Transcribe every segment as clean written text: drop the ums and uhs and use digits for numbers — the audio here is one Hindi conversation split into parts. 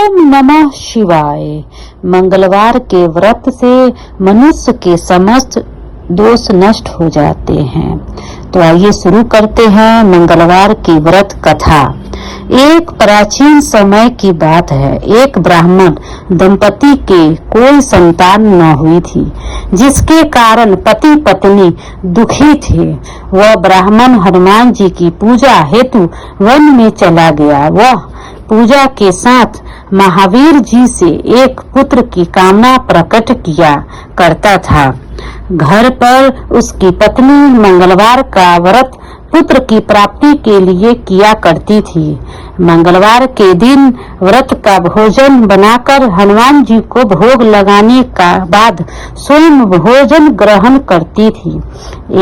ओम नमः शिवाय। मंगलवार के व्रत से मनुष्य के समस्त दोष नष्ट हो जाते हैं। तो आइए शुरू करते हैं मंगलवार की व्रत कथा। एक प्राचीन समय की बात है। एक ब्राह्मण दंपति के कोई संतान न हुई थी, जिसके कारण पति पत्नी दुखी थे। वह ब्राह्मण हनुमान जी की पूजा हेतु वन में चला गया। वह पूजा के साथ महावीर जी से एक पुत्र की कामना प्रकट किया करता था। घर पर उसकी पत्नी मंगलवार का व्रत पुत्र की प्राप्ति के लिए किया करती थी। मंगलवार के दिन व्रत का भोजन बनाकर हनुमान जी को भोग लगाने का बाद स्वयं भोजन ग्रहण करती थी।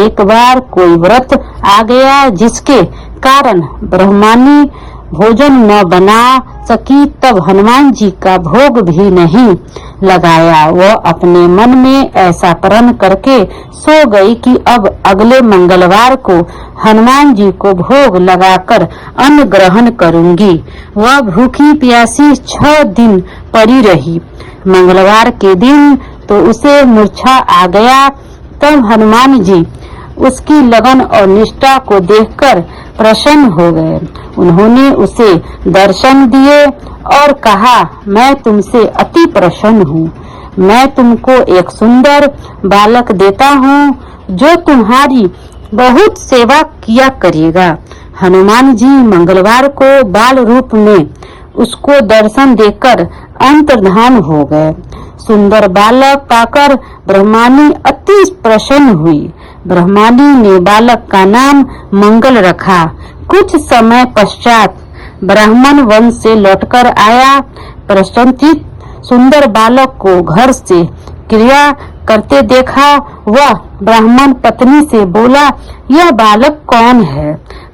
एक बार कोई व्रत आ गया जिसके कारण ब्राह्मणी भोजन न बना सकी, तब हनुमान जी का भोग भी नहीं लगाया। वह अपने मन में ऐसा प्रण करके सो गई कि अब अगले मंगलवार को हनुमान जी को भोग लगाकर अन्न ग्रहण करूंगी। वह भूखी प्यासी 6 दिन पड़ी रही। मंगलवार के दिन तो उसे मूर्छा आ गया। तब हनुमान जी उसकी लगन और निष्ठा को देखकर प्रसन्न हो गए। उन्होंने उसे दर्शन दिए और कहा, मैं तुमसे अति प्रसन्न हूँ। मैं तुमको एक सुंदर बालक देता हूँ जो तुम्हारी बहुत सेवा किया करेगा। हनुमान जी मंगलवार को बाल रूप में उसको दर्शन देकर अंतर्धान हो गए। सुंदर बालक पाकर ब्रह्मानी अति प्रसन्न हुई। ब्रह्मानी ने बालक का नाम मंगल रखा। कुछ समय पश्चात ब्राह्मण वन से लौटकर आया। प्रसन्नचित्त सुंदर बालक को घर से क्रिया करते देखा। वह ब्राह्मण पत्नी से बोला, यह बालक कौन है?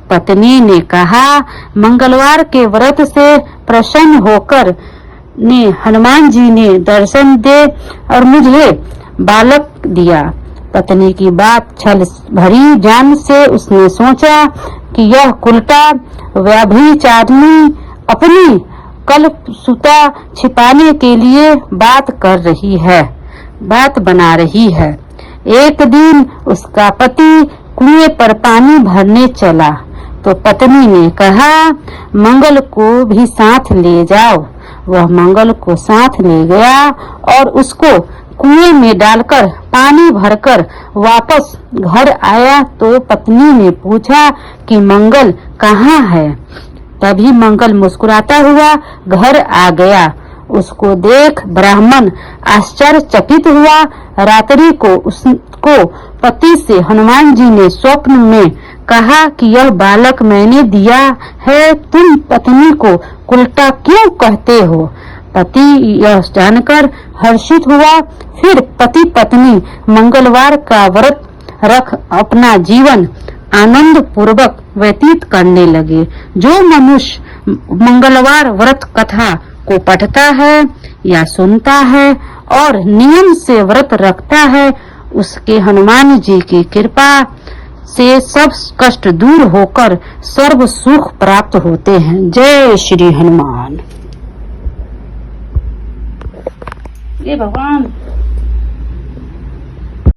पत्नी ने कहा, मंगलवार के व्रत से प्रसन्न होकर ने हनुमान जी ने दर्शन दे और मुझे बालक दिया। पत्नी की बात छल भरी जान से उसने सोचा कि यह कुलटा व्यभिचारिणी अपनी कलुषता छिपाने के लिए बात बना रही है। एक दिन उसका पति कुएं पर पानी भरने चला तो पत्नी ने कहा, मंगल को भी साथ ले जाओ। वह मंगल को साथ ले गया और उसको कुएं में डालकर पानी भरकर वापस घर आया तो पत्नी ने पूछा कि मंगल कहाँ है? तभी मंगल मुस्कुराता हुआ घर आ गया। उसको देख ब्राह्मण आश्चर्यचकित हुआ। रात्रि को उसको पति से हनुमान जी ने स्वप्न में कहा कि यह बालक मैंने दिया है, तुम पत्नी को कुलटा क्यों कहते हो? पति यह जानकर हर्षित हुआ। फिर पति पत्नी मंगलवार का व्रत रख अपना जीवन आनंद पूर्वक व्यतीत करने लगे। जो मनुष्य मंगलवार व्रत कथा को पढ़ता है या सुनता है और नियम से व्रत रखता है, उसके हनुमान जी की कृपा से सब कष्ट दूर होकर सर्व सुख प्राप्त होते हैं। जय श्री हनुमान। ये भगवान।